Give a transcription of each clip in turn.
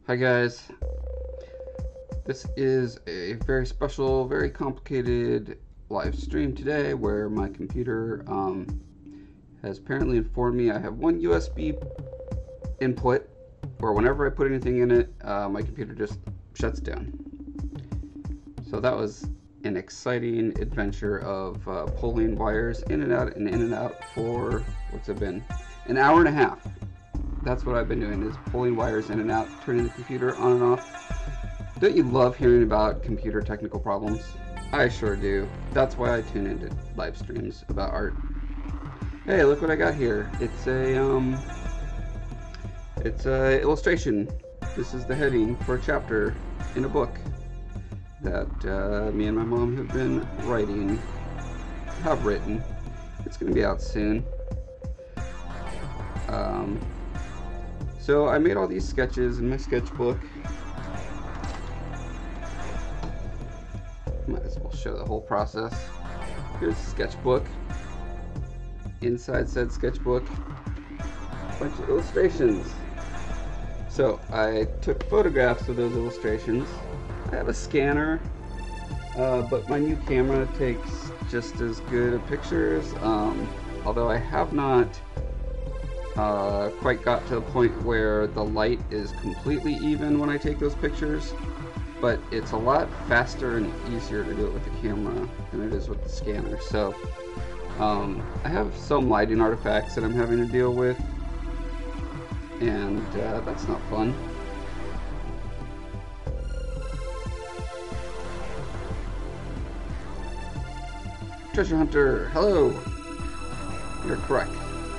Hi guys, this is a very special, very complicated live stream today where my computer has apparently informed me I have one USB input where whenever I put anything in it, my computer just shuts down. So that was an exciting adventure of pulling wires in and out for, what's it been, an hour and a half. That's what I've been doing, is pulling wires in and out, turning the computer on and off. Don't you love hearing about computer technical problems? I sure do. That's why I tune into live streams about art. Hey, look what I got here. It's a illustration. This is the heading for a chapter in a book that me and my mom have written. It's gonna be out soon. So I made all these sketches in my sketchbook. Might as well show the whole process. Here's the sketchbook. Inside said sketchbook, a bunch of illustrations. So I took photographs of those illustrations. I have a scanner, but my new camera takes just as good of pictures, although I have not quite got to the point where the light is completely even when I take those pictures, but it's a lot faster and easier to do it with the camera than it is with the scanner. So I have some lighting artifacts that I'm having to deal with, and that's not fun. Treasure Hunter, hello! You're correct.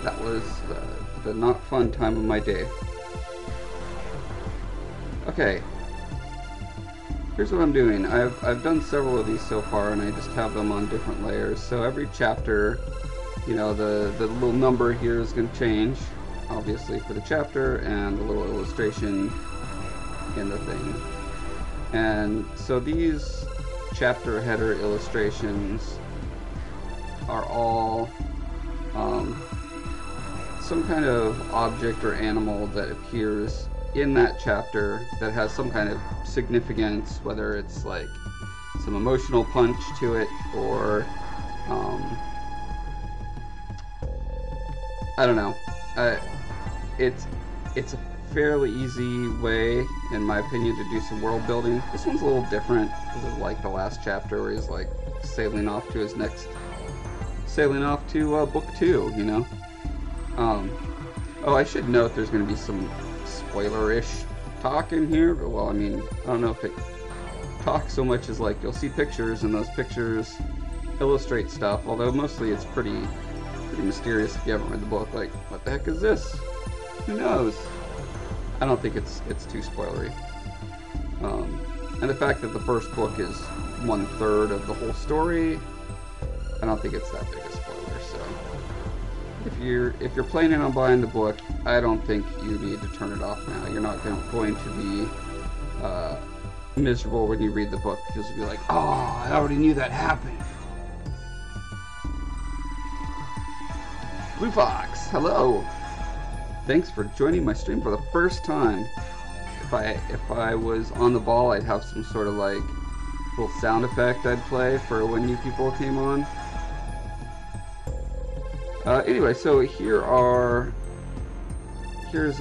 That was the not fun time of my day. Okay, here's what I'm doing. I've done several of these so far, and I just have them on different layers. So every chapter, you know, the little number here is going to change, obviously, for the chapter, and the little illustration in the thing. And so these chapter header illustrations are all some kind of object or animal that appears in that chapter that has some kind of significance, whether it's like some emotional punch to it, or I don't know. It's a fairly easy way, in my opinion, to do some world building. This one's a little different because of like the last chapter where he's like sailing off to book 2, you know. Oh, I should note there's going to be some spoiler-ish talk in here, but well, I mean, I don't know if it talks so much as like you'll see pictures, and those pictures illustrate stuff, although mostly it's pretty mysterious if you haven't read the book. Like, what the heck is this? Who knows? I don't think it's too spoilery. And the fact that the first book is 1/3 of the whole story, I don't think it's that big a spoiler. So if you're planning on buying the book, I don't think you need to turn it off now. You're not going to be miserable when you read the book, because you'll be like, oh, I already knew that happened. Blue Fox, hello. Thanks for joining my stream for the first time. If I was on the ball, I'd have some sort of like little sound effect I'd play for when new people came on. Anyway, so here's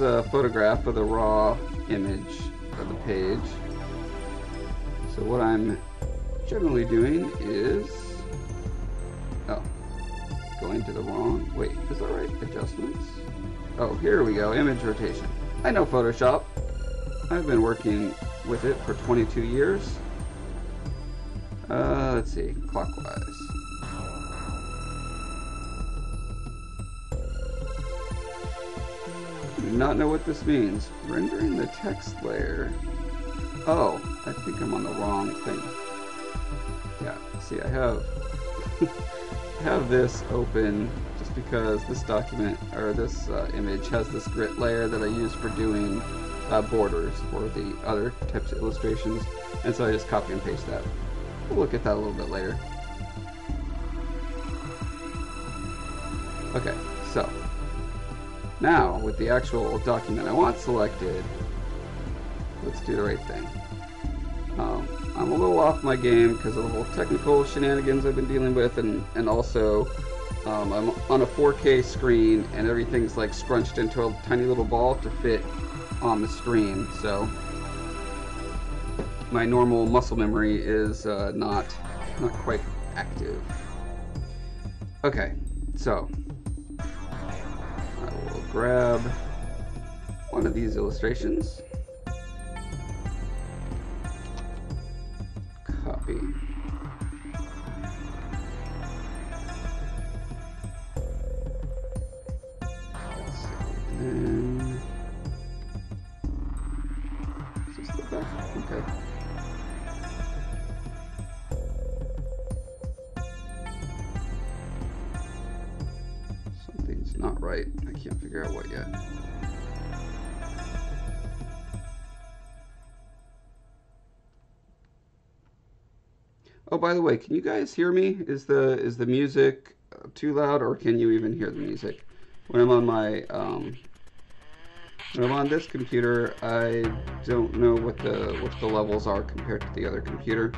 a photograph of the raw image of the page. So what I'm generally doing is, going to the wrong, wait, is that right? Adjustments? Oh, here we go, image rotation. I know Photoshop. I've been working with it for 22 years. Let's see, clockwise. Do not know what this means. Rendering the text layer. Oh, I think I'm on the wrong thing. Yeah, see, I have have this open just because this document, or this image, has this grit layer that I use for doing borders for the other types of illustrations, and so I just copy and paste that. We'll look at that a little bit later. Okay, so now with the actual document I want selected, let's do the right thing. I'm a little off my game because of the whole technical shenanigans I've been dealing with, and also I'm on a 4K screen and everything's like scrunched into a tiny little ball to fit on the stream, so my normal muscle memory is not quite active. Okay, so I will grab one of these illustrations, copy, and then is this the back? Okay. Something's not right. I can't figure out what yet. Oh, by the way, can you guys hear me? Is the music too loud, or can you even hear the music? When I'm on my when I'm on this computer, I don't know what the levels are compared to the other computer.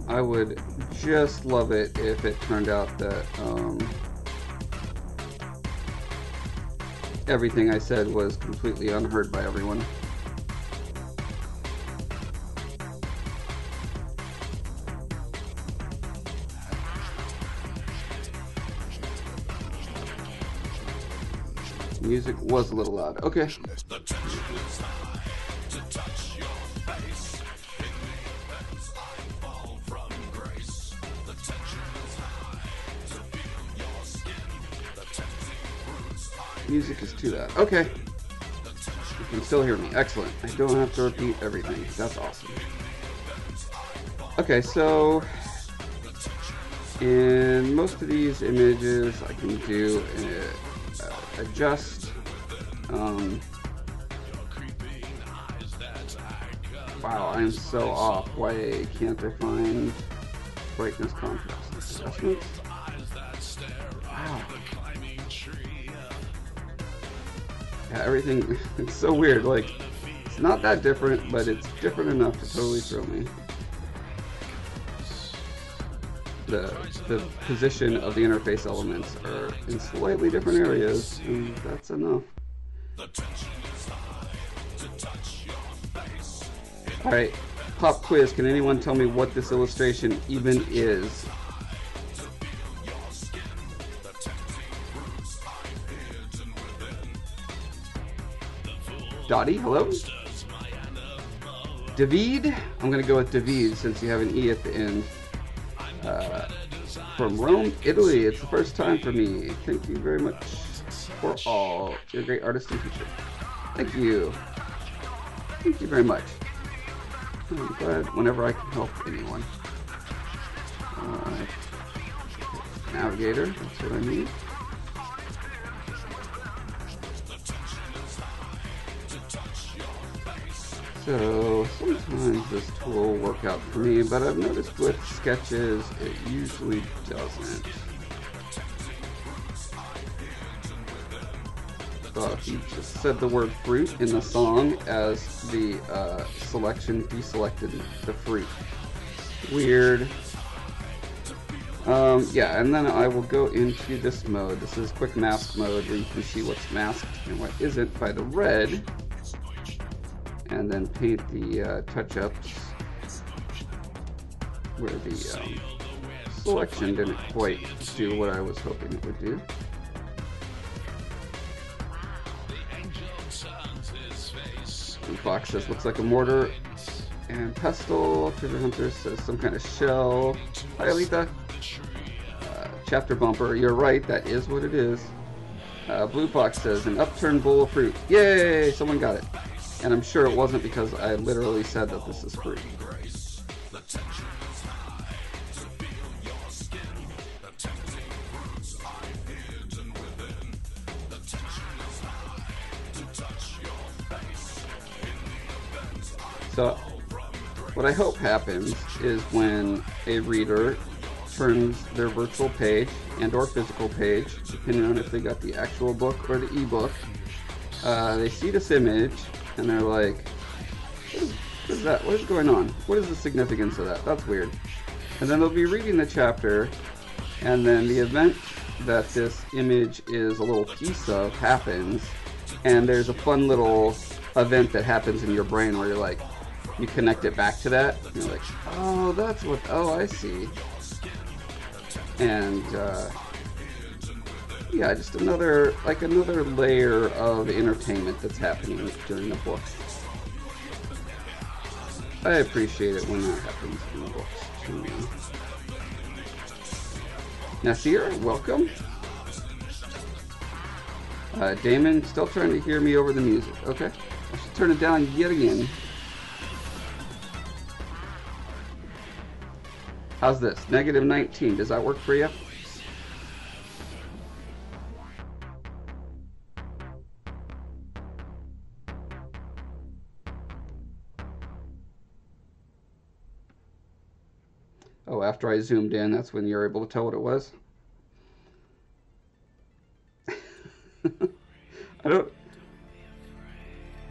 I would just love it if it turned out that everything I said was completely unheard by everyone. Music was a little loud. Okay. Music is too loud. Okay. You can still hear me. Excellent. I don't have to repeat everything. That's awesome. Okay, so in most of these images, I can do adjust. Wow, I'm so off. Why can't I find brightness contrast adjustments? Wow. Yeah, everything, it's so weird. Like, it's not that different, but it's different enough to totally throw me. The position of the interface elements are in slightly different areas, and that's enough. Alright, pop quiz. Can anyone tell me what this illustration even is? Dottie, hello? David? I'm gonna go with David since you have an E at the end. From Rome, Italy. It's the first time for me. Thank you very much for all. You're a great artist and teacher. Thank you. Thank you very much. I'm glad whenever I can help anyone. Navigator, that's what I need. So sometimes this tool will work out for me, but I've noticed with sketches it usually doesn't. He just said the word fruit in the song as the selection deselected the fruit. Weird. Yeah, and then I will go into this mode. This is quick mask mode where you can see what's masked and what isn't by the red. And then paint the touch-ups where the selection didn't quite do what I was hoping it would do. Fox says looks like a mortar and pestle. Treasure Hunter says some kind of shell. Hi Alita. Chapter bumper. You're right, that is what it is. Blue Fox says an upturned bowl of fruit. Yay! Someone got it. And I'm sure it wasn't because I literally said that this is fruit. So what I hope happens is when a reader turns their virtual page and or physical page, depending on if they got the actual book or the ebook, they see this image and they're like, what is that? What is going on? What is the significance of that? That's weird. And then they'll be reading the chapter, and then the event that this image is a little piece of happens, and there's a fun little event that happens in your brain where you're like, you connect it back to that, and you're like, oh, that's what, oh, I see. And yeah, just another layer of entertainment that's happening during the book. I appreciate it when that happens in the books too. Nasir, welcome. Damon, still trying to hear me over the music. Okay, I should turn it down yet again. How's this? -19. Does that work for you? Oh, after I zoomed in, that's when you're able to tell what it was?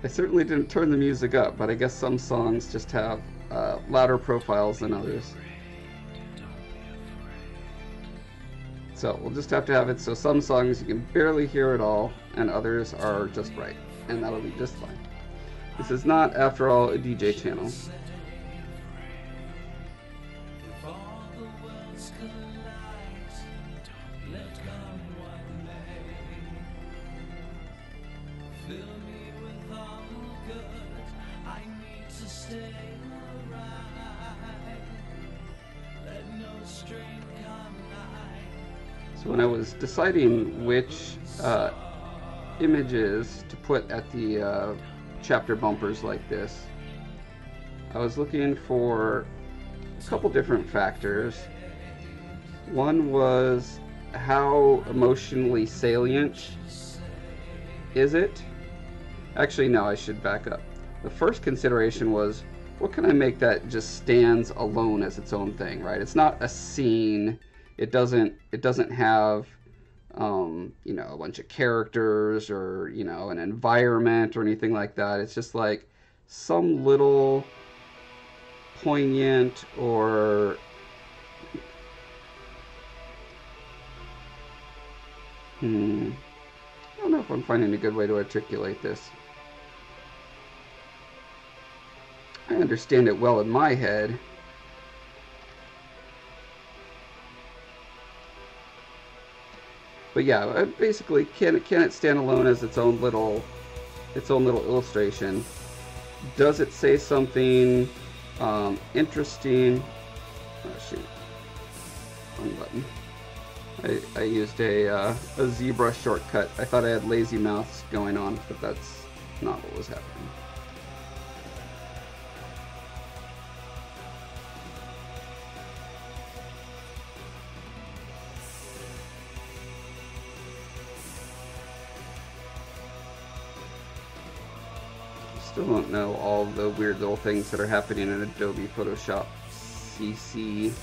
I certainly didn't turn the music up, but I guess some songs just have louder profiles than others. So we'll just have to have it so some songs you can barely hear at all, and others are just right, and that'll be just fine. This is not, after all, a DJ channel. So when I was deciding which images to put at the chapter bumpers like this, I was looking for a couple different factors. One was, how emotionally salient is it? Actually, no, I should back up. The first consideration was, what can I make that just stands alone as its own thing, right? It's not a scene. It doesn't have, you know, a bunch of characters or, you know, an environment or anything like that. It's just like some little poignant or I don't know if I'm finding a good way to articulate this. I understand it well in my head. But yeah, basically, can it stand alone as its own little illustration? Does it say something interesting? Oh shoot, wrong button. I used a zebra shortcut. I thought I had lazy mouths going on, but that's not what was happening. Still don't know all the weird little things that are happening in Adobe Photoshop CC.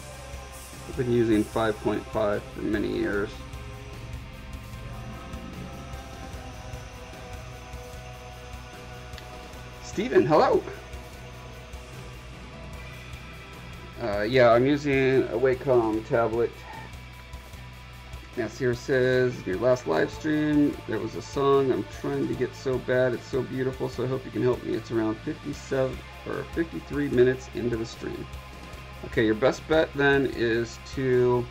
I've been using 5.5 for many years. Steven, hello! Yeah, I'm using a Wacom tablet. Nasir says, your last live stream, there was a song I'm trying to get so bad, it's so beautiful, so I hope you can help me. It's around 57 or 53 minutes into the stream. Okay, your best bet then is to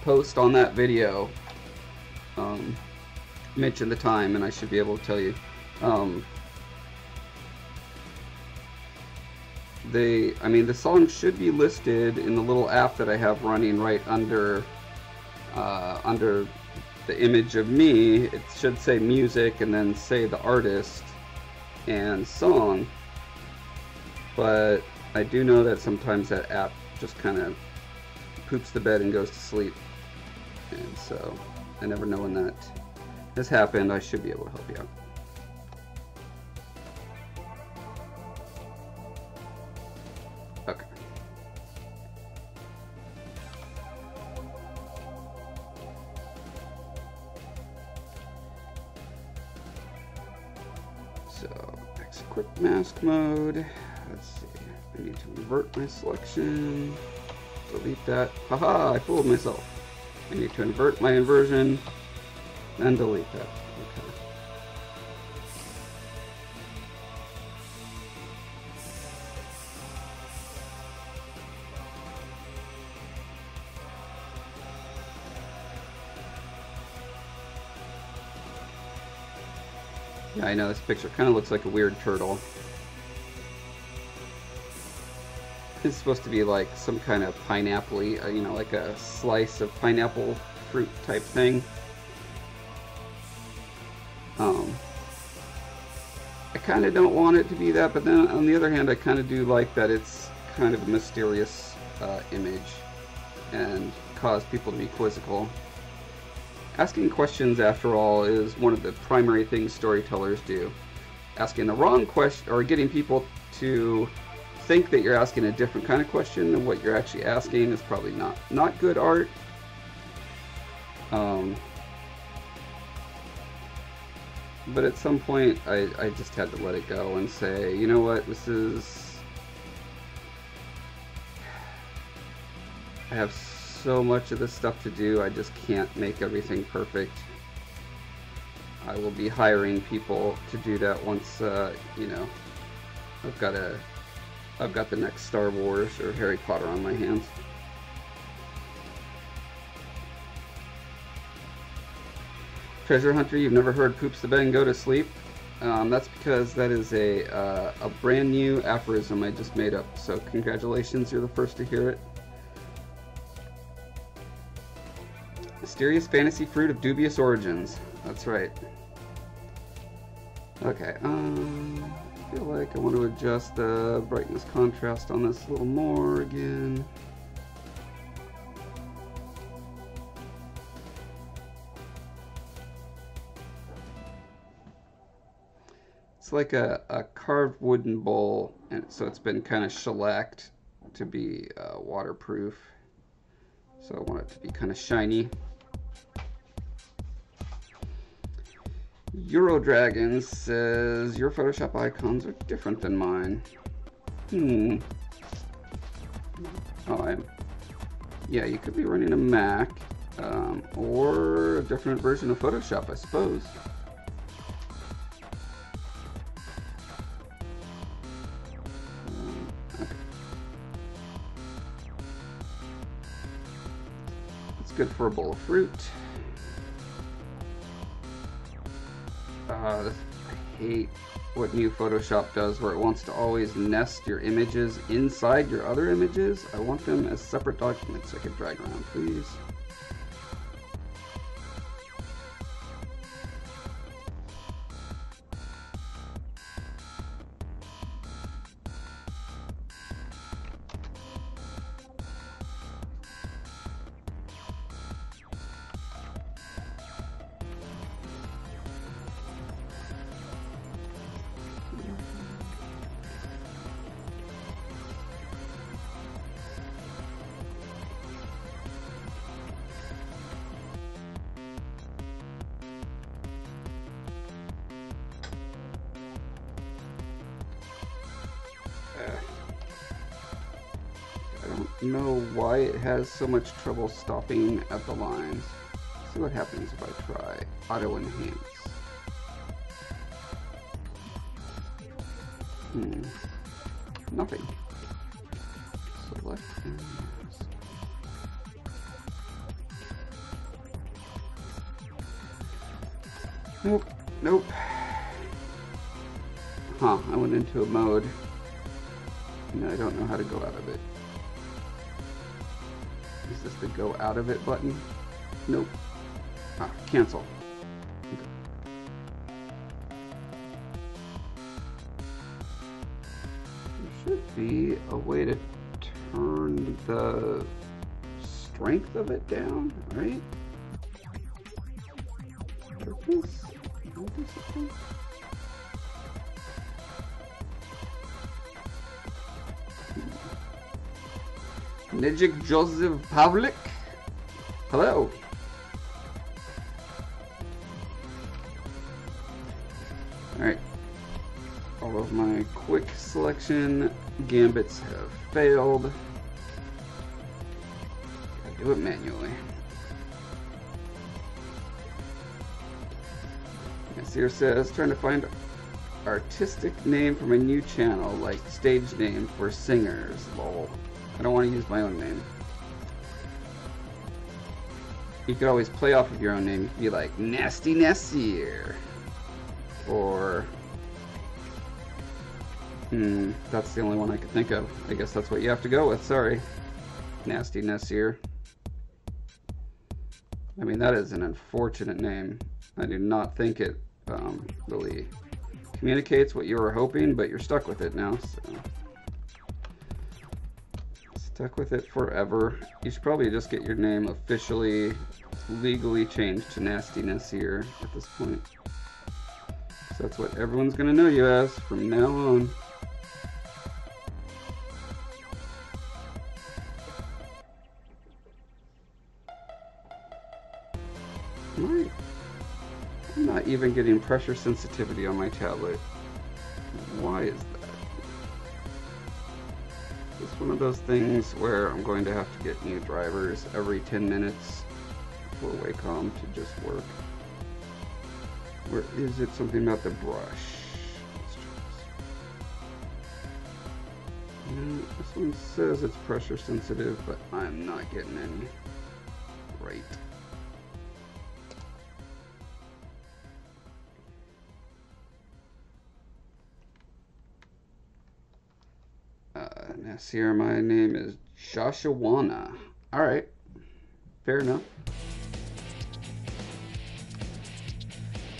post on that video, mention the time, and I should be able to tell you. The song should be listed in the little app that I have running right under the image of me. It should say music and then say the artist and song. But I do know that sometimes that app just kind of poops the bed and goes to sleep. And so I never know when that has happened. I should be able to help you out. So, X quick mask mode. Let's see. I need to invert my selection. Delete that. Haha, I fooled myself. I need to invert my inversion and delete that. Okay. Yeah, I know this picture kind of looks like a weird turtle. It's supposed to be like some kind of pineapple-y, you know, like a slice of pineapple fruit type thing. I kind of don't want it to be that, but then on the other hand, I kind of do like that it's kind of a mysterious image and cause people to be quizzical. Asking questions, after all, is one of the primary things storytellers do. Asking the wrong question, or getting people to think that you're asking a different kind of question than what you're actually asking, is probably not good art. But at some point, I just had to let it go and say, you know what, this is... I have so much of this stuff to do, I just can't make everything perfect. I will be hiring people to do that once, you know, I've got the next Star Wars or Harry Potter on my hands. Treasure Hunter, you've never heard Poops the Ben go to sleep? That's because that is a brand new aphorism I just made up, so congratulations, you're the first to hear it. Mysterious fantasy fruit of dubious origins. That's right. Okay, I feel like I want to adjust the brightness contrast on this a little more again. It's like a carved wooden bowl, and so it's been kind of shellacked to be waterproof. So I want it to be kind of shiny. Eurodragon says, your Photoshop icons are different than mine. Oh, yeah, you could be running a Mac, or a different version of Photoshop, I suppose. Okay. It's good for a bowl of fruit. I hate what new Photoshop does, where it wants to always nest your images inside your other images. I want them as separate documents I can drag around, please. Know why it has so much trouble stopping at the lines. Let's see what happens if I try auto enhance. Nothing. Select and mask. Nope. Huh, I went into a mode and I don't know how to go out of it. Is this the go out of it button? Nope. Ah, cancel. Okay. There should be a way to turn the strength of it down, right? Purpose? Discipline? Nijik Joseph Pavlik. Hello. Alright. All of my quick selection gambits have failed. Gotta do it manually. Seer says, trying to find artistic name for my new channel, like stage name for singers. Lol. I don't want to use my own name. You could always play off of your own name. You could be like Nasty Nasir. Or that's the only one I could think of. I guess that's what you have to go with. Sorry. Nasty Nasir. I mean, that is an unfortunate name. I do not think it really communicates what you were hoping, but you're stuck with it now. So. Stuck with it forever. You should probably just get your name officially, legally changed to Nasty Nasir at this point. So that's what everyone's going to know you as from now on. I'm not even getting pressure sensitivity on my tablet. Why is that? It's one of those things where I'm going to have to get new drivers every 10 minutes for Wacom to just work. Where is it? Something about the brush. Let's try this. No, this one says it's pressure sensitive, but I'm not getting any. Right. Nasir, my name is Joshuana. Alright. Fair enough.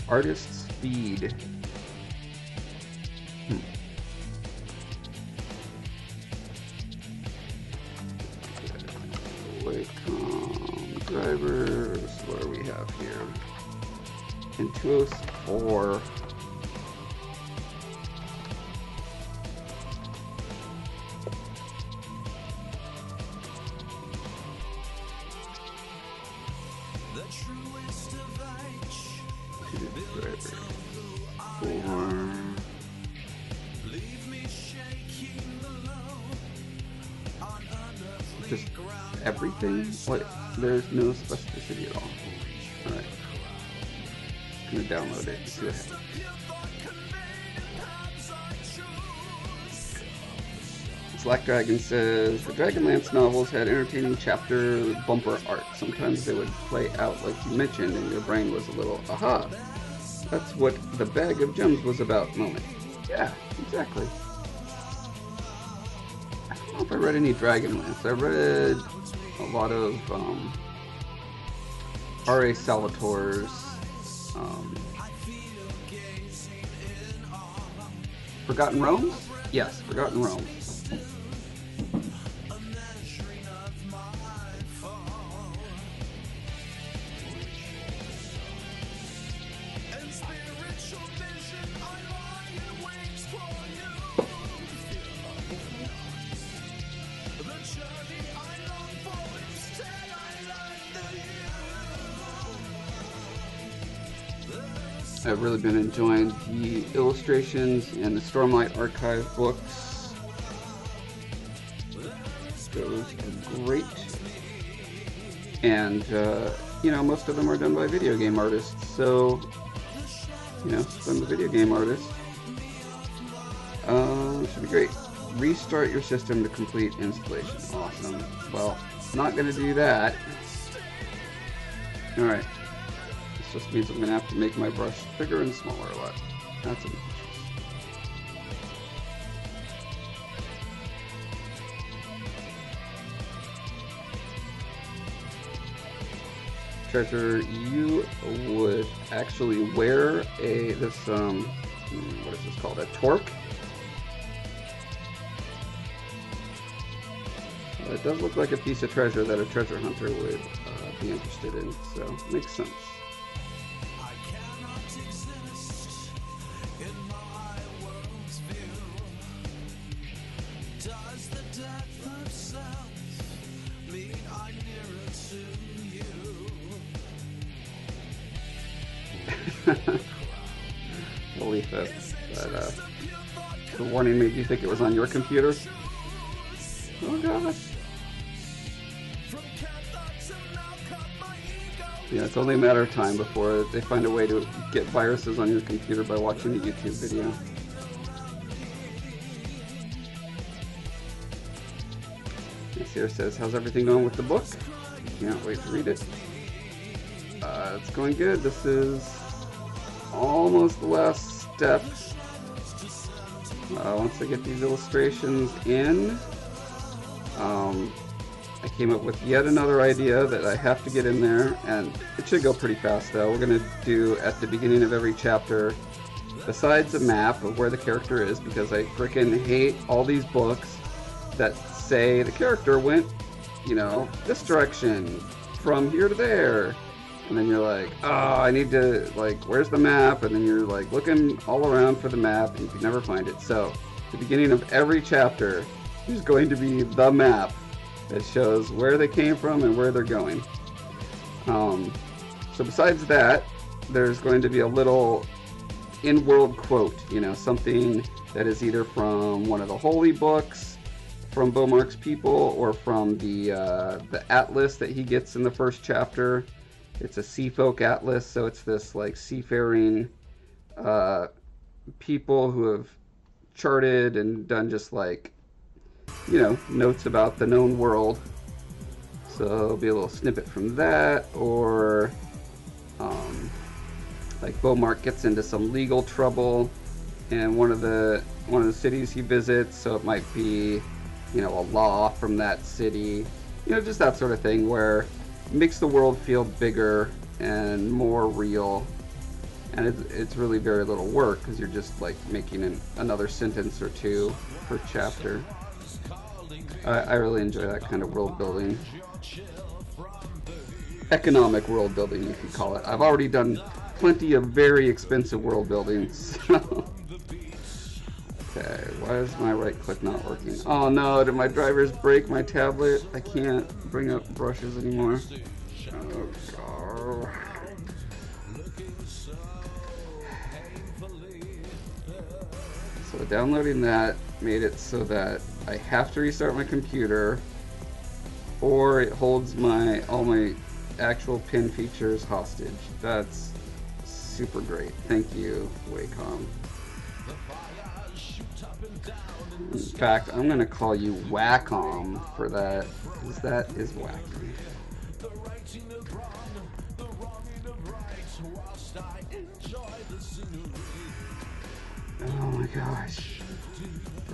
Artist's feed. Wacom drivers. What do we have here? Intuos 4. Just everything? What? There's no specificity at all. Alright. I'm gonna download it and see what happens. Black Dragon says, the Dragonlance novels had entertaining chapter bumper art. Sometimes they would play out like you mentioned and your brain was a little, aha, that's what the bag of gems was about moment. Yeah, exactly. I don't know if I read any Dragonlance. I read a lot of R.A. Salvatore's Forgotten Realms? Yes, Forgotten Realms. I've really been enjoying the illustrations and the Stormlight Archive books. Those are great. And, you know, most of them are done by video game artists. So, you know, if I'm a video game artist, it should be great. Restart your system to complete installation. Awesome. Well, not going to do that. Alright. Just means I'm going to have to make my brush bigger and smaller a lot. That's obnoxious. Treasure, you would actually wear this, what is this called? A torque? It does look like a piece of treasure that a treasure hunter would be interested in, so makes sense. Believe it, but The warning made you think it was on your computer? Oh gosh. Yeah, it's only a matter of time before they find a way to get viruses on your computer by watching a YouTube video. This here says, how's everything going with the book? Can't wait to read it. It's going good. This is almost the last step. Once I get these illustrations in, I came up with yet another idea that I have to get in there, and it should go pretty fast though. We're going to do at the beginning of every chapter, besides a map of where the character is, because I frickin' hate all these books that say the character went, you know, this direction, from here to there. And then you're like, oh, I need to, like, where's the map? And then you're like looking all around for the map and you can never find it. So, at the beginning of every chapter, there's going to be the map that shows where they came from and where they're going. So besides that, there's going to be a little in-world quote, you know, something that is either from one of the holy books, from Beaumark's people, or from the atlas that he gets in the first chapter. It's a seafolk atlas, so it's this like seafaring people who have charted and done just like, you know, notes about the known world. So there'll be a little snippet from that, or like Beaumark gets into some legal trouble in one of the cities he visits, so it might be, you know, a law from that city, you know, just that sort of thing where it makes the world feel bigger and more real, and it's really very little work because you're just like making another sentence or two per chapter. I really enjoy that kind of world building. Economic world building, you could call it. I've already done plenty of very expensive world building, so. Okay, why is my right click not working? Oh no, did my drivers break my tablet? I can't bring up brushes anymore. Oh god. So downloading that made it so that I have to restart my computer, or it holds all my actual pin features hostage. That's super great. Thank you, Wacom. In fact, I'm gonna call you Wacom for that, because that is wacky. Oh my gosh.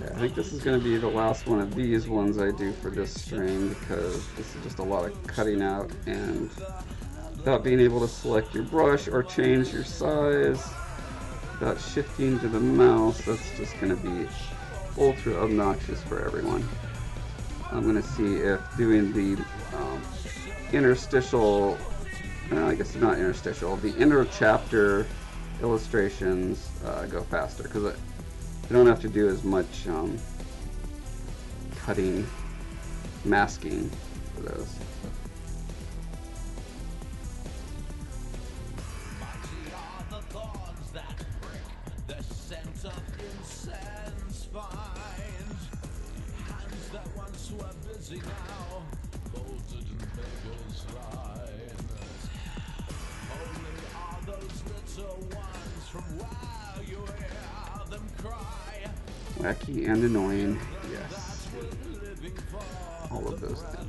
Yeah, I think this is going to be the last one of these ones I do for this stream, because this is just a lot of cutting out, and without being able to select your brush or change your size, without shifting to the mouse, that's just going to be ultra obnoxious for everyone. I'm going to see if doing the interstitial, I guess not interstitial, the inner chapter illustrations go faster, because I don't have to do as much cutting, masking for those. Wacky and annoying, yes. All of those things.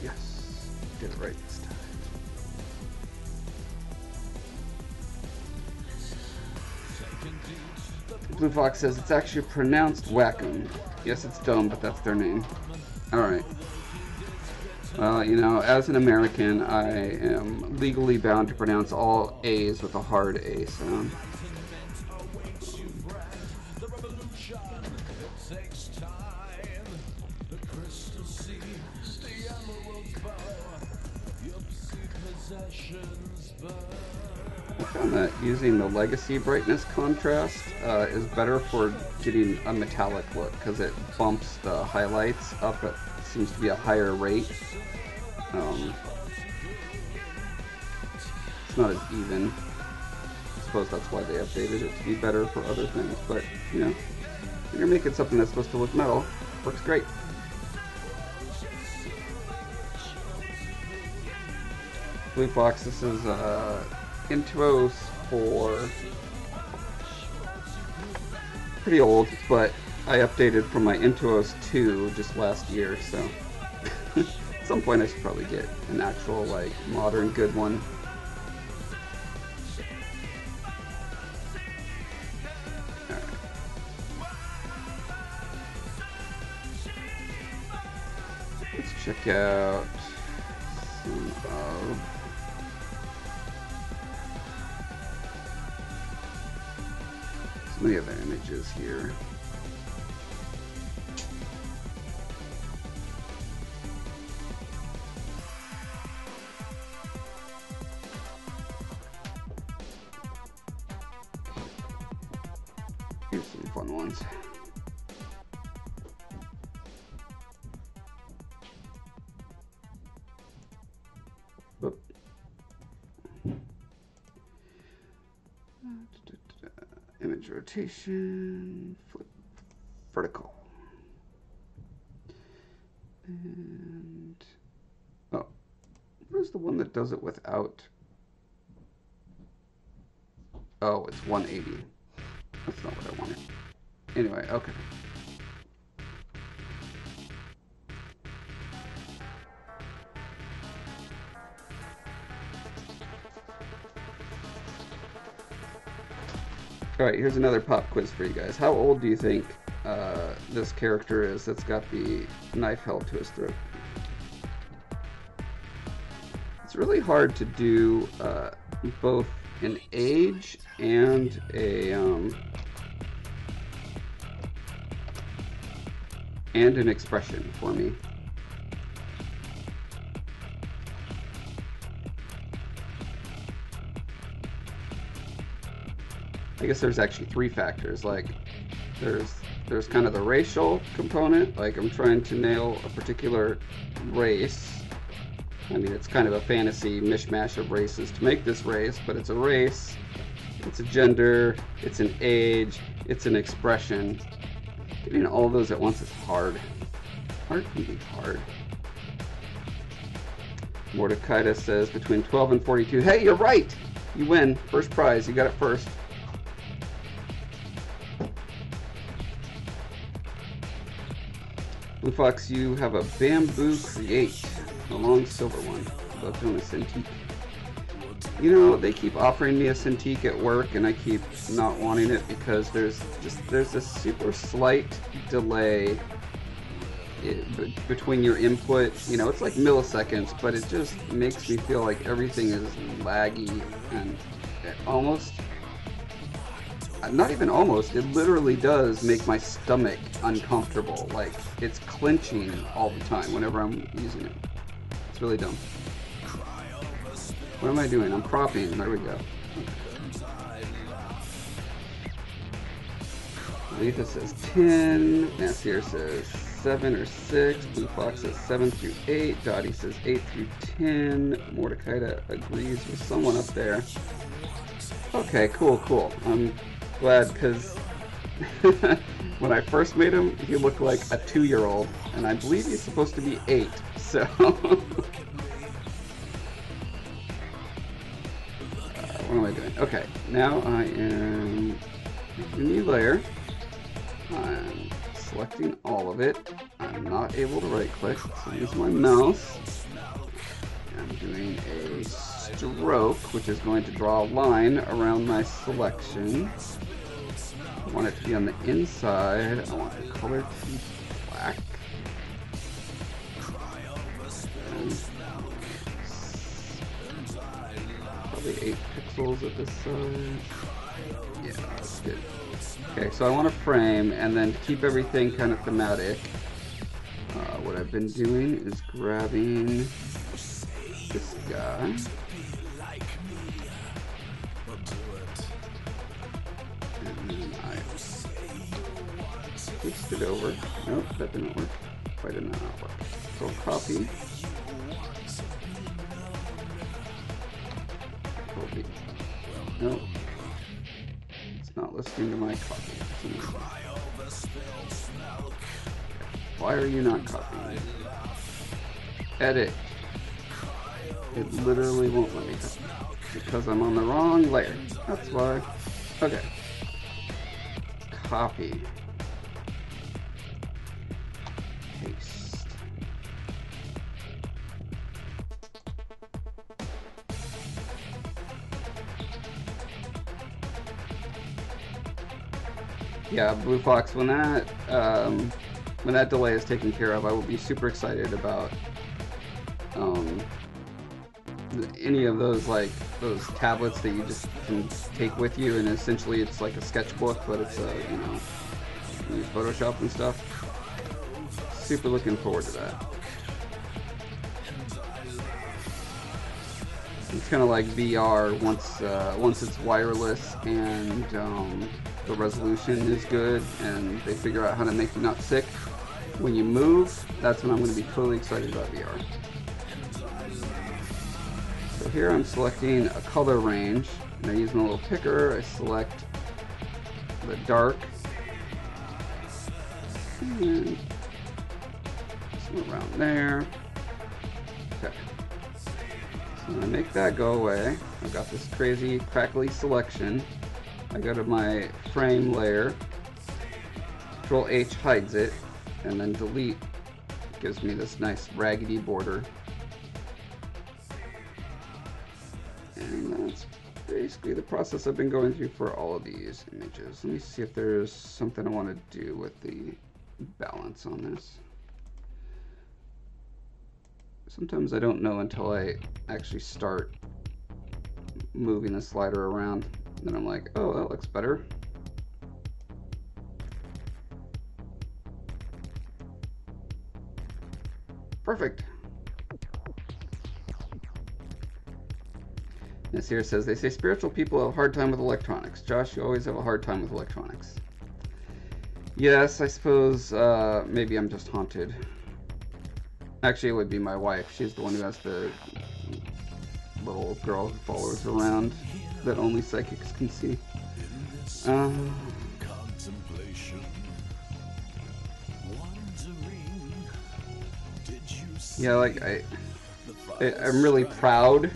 Yes, get it right this time. Blue Fox says it's actually pronounced Wacom. Yes, it's dumb, but that's their name. Alright. Well, you know, as an American, I am legally bound to pronounce all A's with a hard A sound. I found that using the legacy brightness contrast is better for getting a metallic look because it bumps the highlights up at seems to be a higher rate. It's not as even. I suppose that's why they updated it to be better for other things, but you know, when you're making something that's supposed to look metal, works great. Blue Fox, this is Intuos for pretty old, but I updated from my Intuos 2 just last year, so at some point I should probably get an actual like modern good one. Alright. Let's check out some of the other images here. Here's some fun ones. Oop. Image rotation, flip, vertical. And oh, where's the one that does it without? Oh, it's 180. That's not what I wanted. Anyway, okay. Alright, here's another pop quiz for you guys. How old do you think this character is that's got the knife held to his throat? It's really hard to do both an age and an expression for me. I guess there's actually three factors. Like there's kind of the racial component, like I'm trying to nail a particular race. I mean, it's kind of a fantasy mishmash of races to make this race, but it's a race, it's a gender, it's an age, it's an expression. Getting all of those at once is hard. Art can be hard. Mordecai says between 12 and 42. Hey, you're right! You win. First prize. You got it first. Blue Fox, you have a Bamboo Create, a long silver one. Love doing a Cintiq. You know, they keep offering me a Cintiq at work, and I keep not wanting it because there's a super slight delay between your input. You know, it's like milliseconds, but it just makes me feel like everything is laggy and almost. Not even almost, it literally does make my stomach uncomfortable. Like, it's clenching all the time whenever I'm using it. It's really dumb. What am I doing? I'm cropping. There we go. Letha says 10. Nasir says 7 or 6. Blue Fox says 7 through 8. Dottie says 8 through 10. Mordecai agrees with someone up there. Okay, cool. I'm glad because when I first made him, he looked like a 2-year-old, and I believe he's supposed to be 8. So what am I doing? Okay, now I am making a new layer. I'm selecting all of it. I'm not able to right click, so use my mouse. I'm doing a stroke, which is going to draw a line around my selection. I want it to be on the inside. I want the color to be black. And probably 8 pixels at this side. Yeah, that's good. Okay, so I want to frame, and then to keep everything kind of thematic, what I've been doing is grabbing this guy. And then I switched it over. Nope, that didn't work. Why did not work? So copy. Copy. Nope. It's not listening to my copy. Why are you not copying? Edit. It literally won't let me copy. Because I'm on the wrong layer. That's why. Okay. Copy. Paste. Yeah, Blue Fox, when that delay is taken care of, I will be super excited about any of those, like those tablets that you just can take with you, and essentially it's like a sketchbook, but it's a, you know, you use Photoshop and stuff. Super looking forward to that. It's kind of like VR once it's wireless and the resolution is good and they figure out how to make you not sick when you move. That's when I'm going to be totally excited about VR. So here I'm selecting a color range, and I'm using a little picker. I select the dark, and around there. Okay. So I make that go away. I've got this crazy crackly selection. I go to my frame layer, Control H hides it, and then delete gives me this nice raggedy border. And that's basically the process I've been going through for all of these images. Let me see if there's something I want to do with the balance on this. Sometimes I don't know until I actually start moving the slider around. Then I'm like, oh, that looks better. Perfect. This here says, they say spiritual people have a hard time with electronics. Josh, you always have a hard time with electronics. Yes, I suppose maybe I'm just haunted. Actually, it would be my wife. She's the one who has the little girl who follows around that only psychics can see. Yeah, like I'm really proud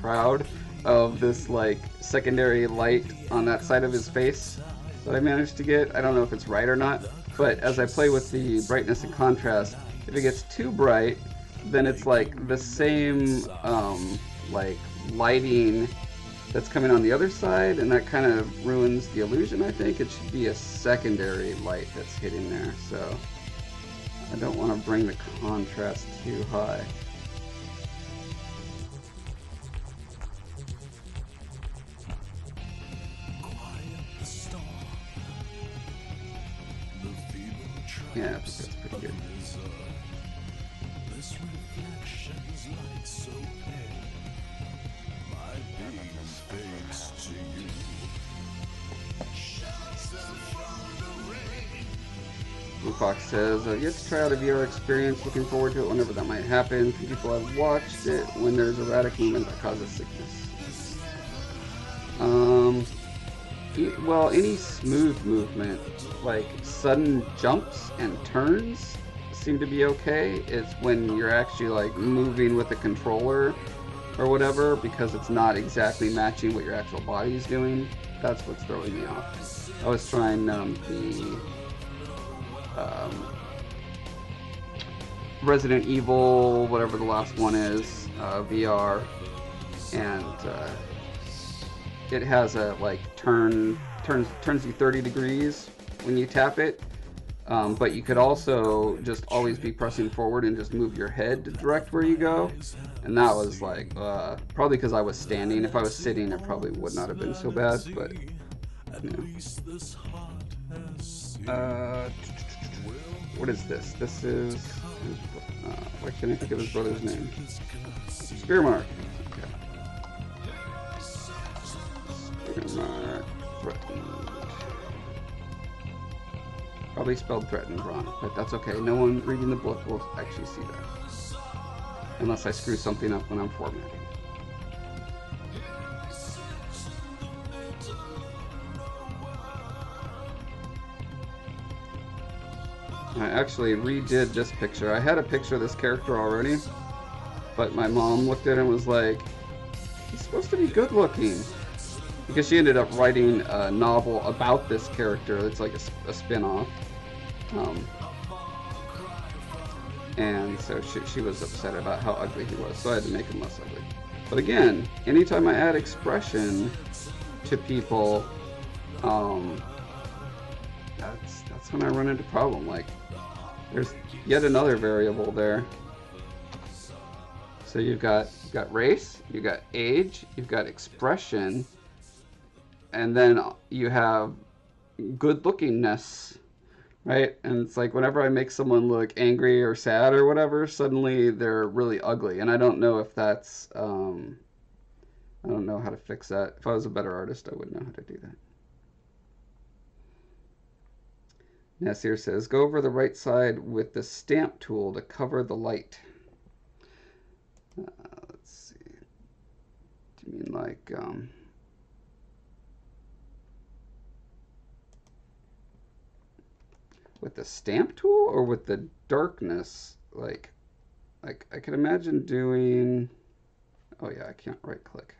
proud of this like secondary light on that side of his face that I managed to get. I don't know if it's right or not, but as I play with the brightness and contrast, if it gets too bright, then it's like the same like lighting that's coming on the other side, and that kind of ruins the illusion. I think it should be a secondary light that's hitting there, so I don't want to bring the contrast too high. Yeah, I think that's pretty good. Blue Fox says, I've yet to try out a VR experience, looking forward to it whenever that might happen. Some people have watched it when there's erratic movement that causes sickness. Well, any smooth movement, like sudden jumps and turns, seem to be okay. It's when you're actually like moving with a controller or whatever, because it's not exactly matching what your actual body is doing. That's what's throwing me off. I was trying the Resident Evil, whatever the last one is, VR, and it has a like turns you 30 degrees when you tap it, but you could also just always be pressing forward and just move your head to direct where you go, and that was like probably because I was standing. If I was sitting, it probably would not have been so bad, but you know. What is this? This is Why can't I think of his brother's name? Spearmark. Okay. Spearmark threatened. Probably spelled threatened wrong, but that's okay. No one reading the book will actually see that. Unless I screw something up when I'm formatting. I actually redid this picture. I had a picture of this character already, but my mom looked at it and was like, he's supposed to be good looking. Because she ended up writing a novel about this character. It's like a spin-off. And so she was upset about how ugly he was, so I had to make him less ugly. But again, anytime I add expression to people, that's when I run into a problem. Like, there's yet another variable there. So you've got race, you've got age, you've got expression, and then you have good lookingness, right? And it's like whenever I make someone look angry or sad or whatever, suddenly they're really ugly. And I don't know if that's, I don't know how to fix that. If I was a better artist, I would know how to do that. Nasir says, go over the right side with the stamp tool to cover the light. Let's see. Do you mean like, with the stamp tool or with the darkness? Like I can imagine doing, oh yeah, I can't right click.